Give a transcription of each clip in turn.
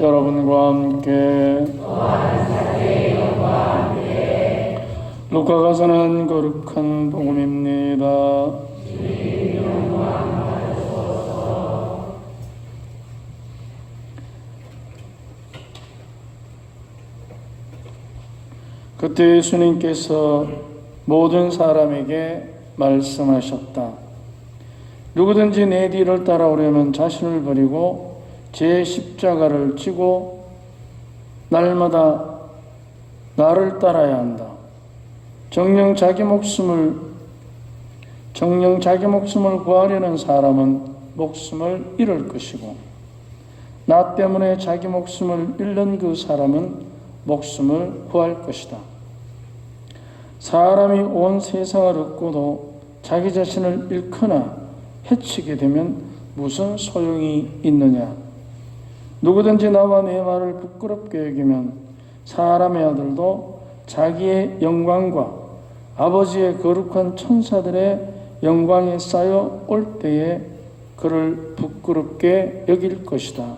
여러분과 함께 루카가 전한 거룩한 복음입니다. 그때 예수님께서 모든 사람에게 말씀하셨다. 누구든지 내 뒤를 따라오려면 자신을 버리고 제 십자가를 지고 날마다 나를 따라야 한다. 정녕 자기 목숨을 구하려는 사람은 목숨을 잃을 것이고 나 때문에 자기 목숨을 잃는 그 사람은 목숨을 구할 것이다. 사람이 온 세상을 얻고도 자기 자신을 잃거나 해치게 되면 무슨 소용이 있느냐? 누구든지 나와 내 말을 부끄럽게 여기면 사람의 아들도 자기의 영광과 아버지의 거룩한 천사들의 영광에 쌓여 올 때에 그를 부끄럽게 여길 것이다.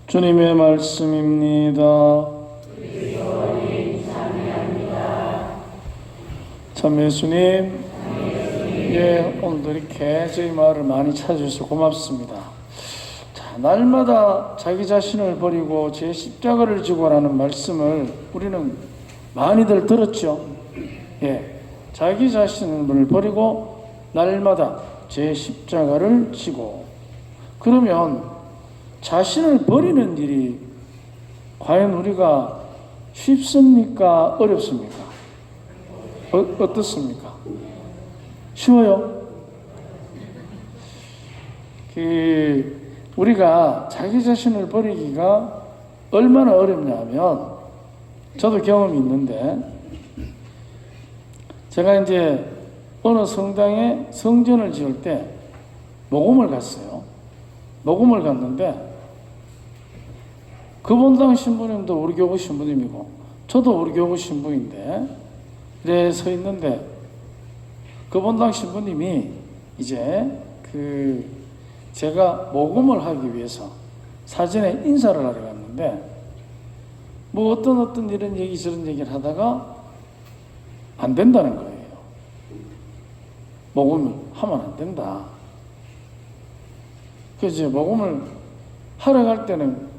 주님의 말씀입니다. 참 예수님, 예, 오늘도 이렇게 저희 마을을 많이 찾아주셔서 고맙습니다. 자, 날마다 자기 자신을 버리고 제 십자가를 지고라는 말씀을 우리는 많이들 들었죠. 예, 자기 자신을 버리고 날마다 제 십자가를 지고. 그러면 자신을 버리는 일이 과연 우리가 쉽습니까? 어렵습니까? 어떻습니까? 쉬워요? 우리가 자기 자신을 버리기가 얼마나 어렵냐면, 저도 경험이 있는데, 제가 이제 어느 성당에 성전을 지을 때 모금을 갔어요. 모금을 갔는데, 그 본당 신부님도 우리 교구 신부님이고, 저도 우리 교구 신부인데, 이래 서 있는데, 그 본당 신부님이 이제 제가 모금을 하기 위해서 사전에 인사를 하러 갔는데, 뭐 어떤 이런 얘기 저런 얘기를 하다가 안 된다는 거예요. 모금을 하면 안 된다. 그래서 이제 모금을 하러 갈 때는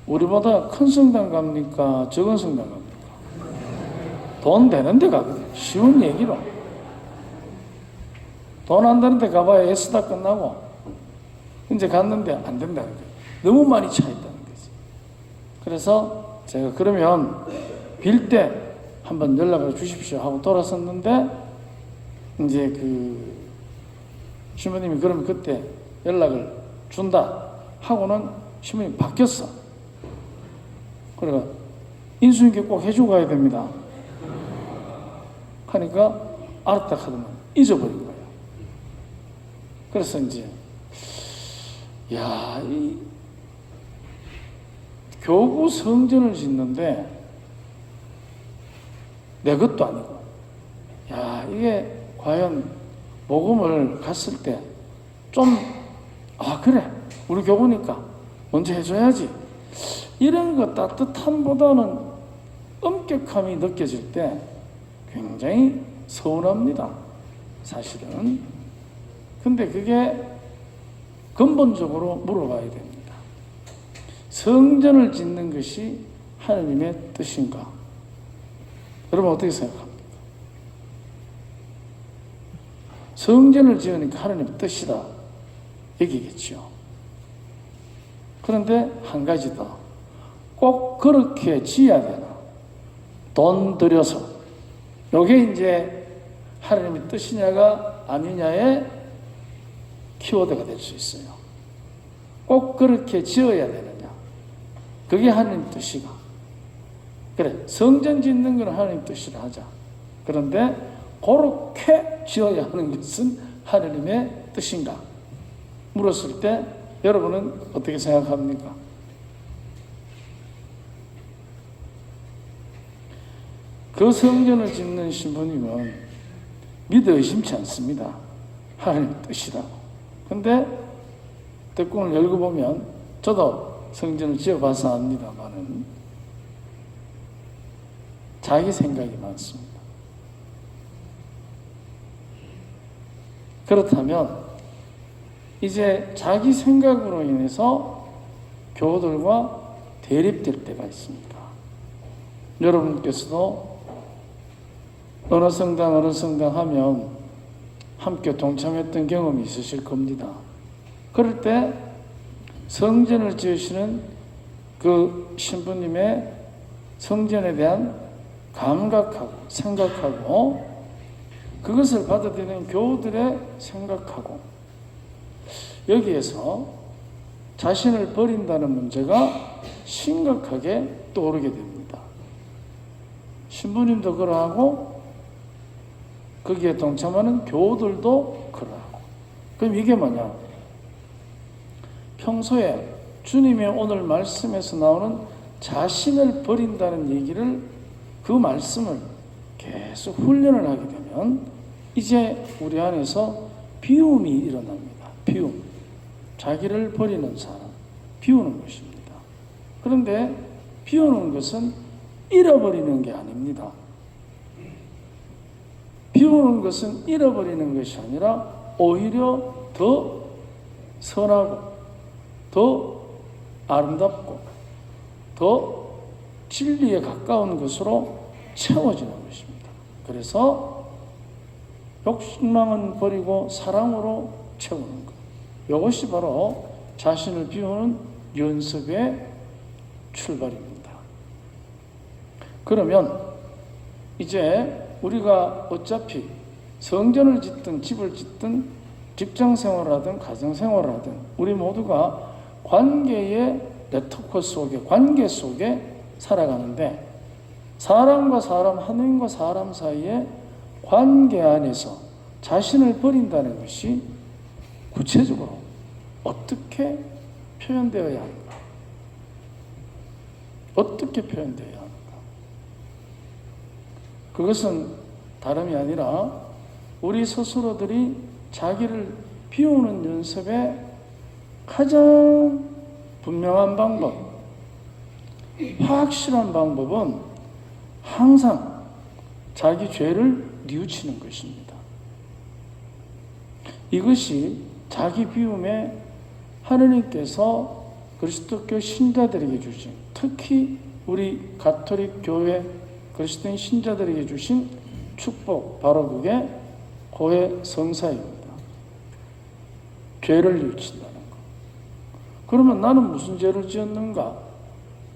우리보다 큰 성당 갑니까? 적은 성당 갑니까? 돈 되는 데 가거든요. 쉬운 얘기로. 돈 안 되는 데 가봐야 애쓰다 끝나고, 이제 갔는데 안 된다는 거예요. 너무 많이 차 있다는 거지. 그래서 제가 그러면 빌 때 한번 연락을 주십시오 하고 돌아섰는데, 이제 신부님이 그러면 그때 연락을 준다 하고는 신부님이 바뀌었어. 그러니까 인수인계 꼭 해주고 가야 됩니다 하니까 알았다 하더만 잊어버린 거예요. 그래서 이제 이 교구 성전을 짓는데 내 것도 아니고, 이게 과연 모금을 갔을 때 좀 그래 우리 교구니까 먼저 해줘야지, 이런 거 따뜻함보다는 엄격함이 느껴질 때 굉장히 서운합니다, 사실은. 근데 그게 근본적으로 물어봐야 됩니다. 성전을 짓는 것이 하나님의 뜻인가? 여러분 어떻게 생각합니까? 성전을 지으니까 하나님의 뜻이다 얘기겠죠. 그런데 한 가지 더, 꼭 그렇게 지어야 되나? 돈 들여서. 이게 이제 하나님의 뜻이냐가 아니냐의 키워드가 될 수 있어요. 꼭 그렇게 지어야 되느냐? 그게 하나님 뜻이가. 그래, 성전 짓는 건 하나님 뜻이라 하자. 그런데 그렇게 지어야 하는 것은 하나님의 뜻인가? 물었을 때 여러분은 어떻게 생각합니까? 그 성전을 짓는 신부님은 믿어 의심치 않습니다. 하나님 뜻이라고. 근데 덕궁을 열고 보면 저도 성전을 지어봐서 압니다만은 자기 생각이 많습니다. 그렇다면 이제 자기 생각으로 인해서 교우들과 대립될 때가 있습니다. 여러분께서도 어느 성당 하면 함께 동참했던 경험이 있으실 겁니다. 그럴 때 성전을 지으시는 그 신부님의 성전에 대한 감각하고 생각하고 그것을 받아들이는 교우들의 생각하고 여기에서 자신을 버린다는 문제가 심각하게 떠오르게 됩니다. 신부님도 그러하고 거기에 동참하는 교우들도 그러하고. 그럼 이게 뭐냐? 평소에 주님의 오늘 말씀에서 나오는 자신을 버린다는 얘기를 그 말씀을 계속 훈련을 하게 되면 이제 우리 안에서 비움이 일어납니다. 비움. 자기를 버리는 사람. 비우는 것입니다. 그런데 비우는 것은 잃어버리는 게 아닙니다. 비우는 것은 잃어버리는 것이 아니라 오히려 더 선하고 더 아름답고 더 진리에 가까운 것으로 채워지는 것입니다. 그래서 욕망은 버리고 사랑으로 채우는 것. 이것이 바로 자신을 비우는 연습의 출발입니다. 그러면 이제 우리가 어차피 성전을 짓든 집을 짓든 직장생활을 하든 가정생활을 하든 우리 모두가 관계의 네트워크 속에 관계 속에 살아가는데 사람과 사람, 하나님과 사람 사이의 관계 안에서 자신을 버린다는 것이 구체적으로 어떻게 표현되어야 하는가? 어떻게 표현되어야 하는가? 그것은 다름이 아니라 우리 스스로들이 자기를 비우는 연습의 가장 분명한 방법, 확실한 방법은 항상 자기 죄를 뉘우치는 것입니다. 이것이 자기 비움에 하느님께서 그리스도교 신자들에게 주신, 특히 우리 가톨릭 교회 그리스도인 신자들에게 주신 축복, 바로 그게 고해 성사입니다. 죄를 뉘우친다는 것. 그러면 나는 무슨 죄를 지었는가?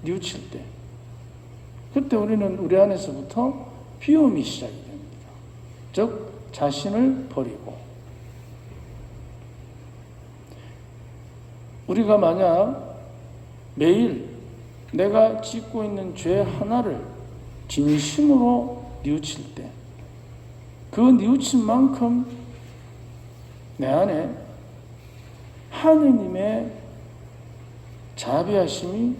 뉘우칠 때. 그때 우리는 우리 안에서부터 비움이 시작이 됩니다. 즉 자신을 버리고 우리가 만약 매일 내가 짓고 있는 죄 하나를 진심으로 뉘우칠 때 그 뉘우친 만큼 내 안에 하느님의 자비하심이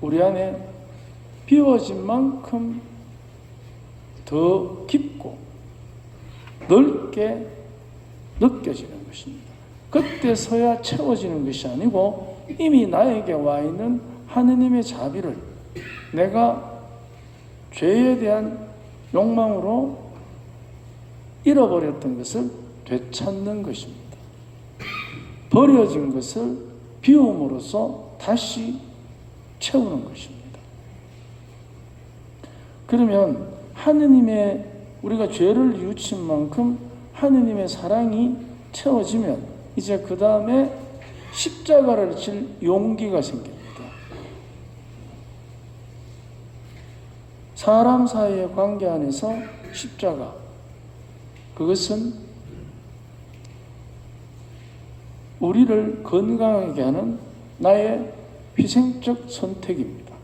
우리 안에 비워진 만큼 더 깊고 넓게 느껴지는 것입니다. 그때서야 채워지는 것이 아니고 이미 나에게 와 있는 하느님의 자비를 내가 죄에 대한 욕망으로 잃어버렸던 것을 되찾는 것입니다. 버려진 것을 비움으로써 다시 채우는 것입니다. 그러면 하느님의 우리가 죄를 뉘우친 만큼 하느님의 사랑이 채워지면 이제 그 다음에 십자가를 질 용기가 생깁니다. 사람 사이의 관계 안에서 십자가, 그것은 우리를 건강하게 하는 나의 희생적 선택입니다.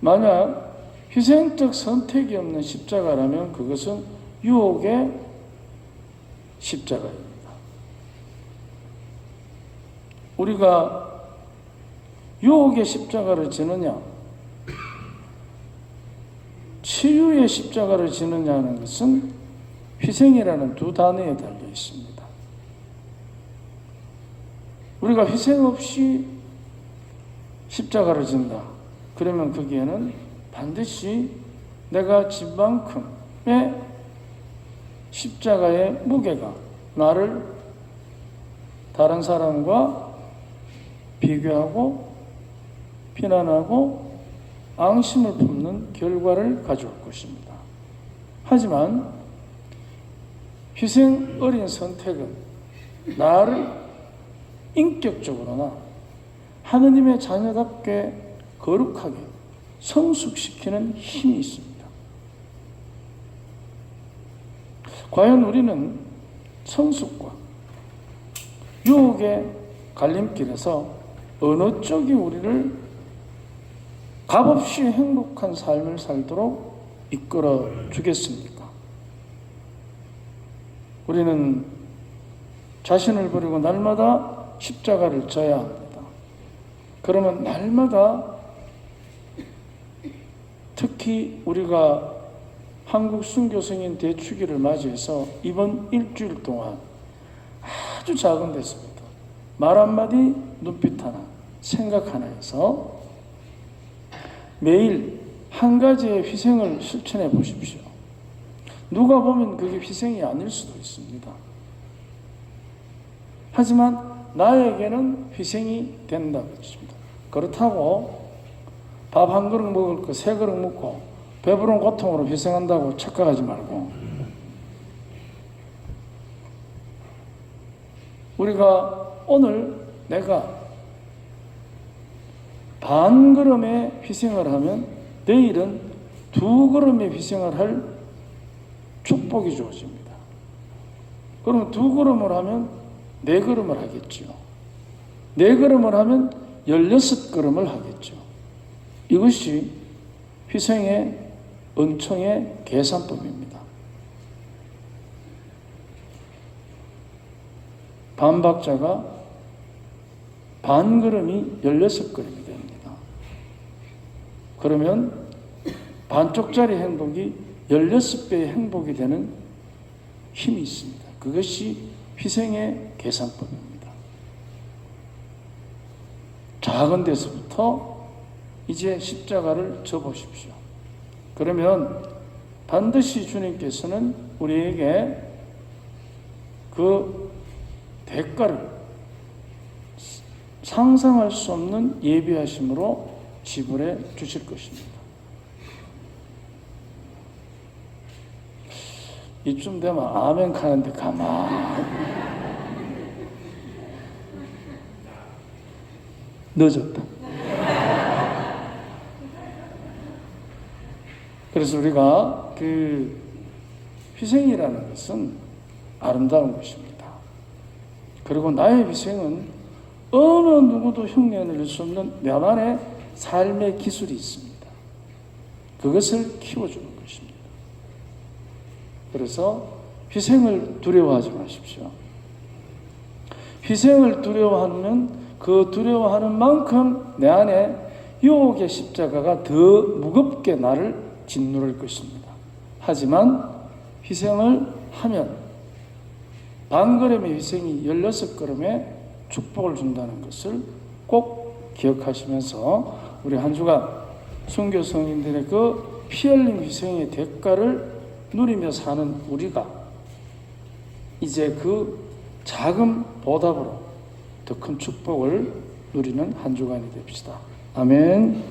만약 희생적 선택이 없는 십자가라면 그것은 유혹의 십자가입니다. 우리가 유혹의 십자가를 지느냐, 치유의 십자가를 지느냐 하는 것은 희생이라는 두 단어에 달려 있습니다. 우리가 희생 없이 십자가를 진다. 그러면 거기에는 반드시 내가 진 만큼의 십자가의 무게가 나를 다른 사람과 비교하고 비난하고 앙심을 품는 결과를 가져올 것입니다. 하지만 희생 어린 선택은 나를 인격적으로나 하느님의 자녀답게 거룩하게 성숙시키는 힘이 있습니다. 과연 우리는 성숙과 유혹의 갈림길에서 어느 쪽이 우리를 값없이 행복한 삶을 살도록 이끌어 주겠습니까? 우리는 자신을 버리고 날마다 십자가를 져야 합니다. 그러면 날마다 특히 우리가 한국 순교성인 대축일을 맞이해서 이번 일주일 동안 아주 작은 데서부터 말 한마디, 눈빛 하나, 생각 하나에서 매일 한 가지의 희생을 실천해 보십시오. 누가 보면 그게 희생이 아닐 수도 있습니다. 하지만 나에게는 희생이 된다고 했습니다. 그렇다고 밥 한 그릇 먹을 거 세 그릇 먹고 배부른 고통으로 희생한다고 착각하지 말고, 우리가 오늘 내가 반 걸음의 희생을 하면 내일은 두 걸음의 희생을 할 축복이 주어집니다. 그러면 두 걸음을 하면 네 걸음을 하겠죠. 네 걸음을 하면 16걸음을 하겠죠. 이것이 희생의 은총의 계산법입니다. 반박자가 반 걸음이 16걸음이 됩니다. 그러면 반쪽짜리 행복이 16배의 행복이 되는 힘이 있습니다. 그것이 희생의 계산법입니다. 작은 데서부터 이제 십자가를 져보십시오. 그러면 반드시 주님께서는 우리에게 그 대가를 상상할 수 없는 예비하심으로 지불해 주실 것입니다. 이쯤 되면 아멘 하는데 가만히 늦었다. 그래서 우리가 그 희생이라는 것은 아름다운 것입니다. 그리고 나의 희생은 어느 누구도 흉내낼 수 없는 나만의 삶의 기술이 있습니다. 그것을 키워주는 것입니다. 그래서 희생을 두려워하지 마십시오. 희생을 두려워하면 그 두려워하는 만큼 내 안에 유혹의 십자가가 더 무겁게 나를 짓누를 것입니다. 하지만 희생을 하면 반걸음의 희생이 16걸음의 축복을 준다는 것을 꼭 기억하시면서 우리 한 주간 순교 성인들의 그 피 흘린 희생의 대가를 누리며 사는 우리가 이제 그 작은 보답으로 더 큰 축복을 누리는 한 주간이 됩시다. 아멘.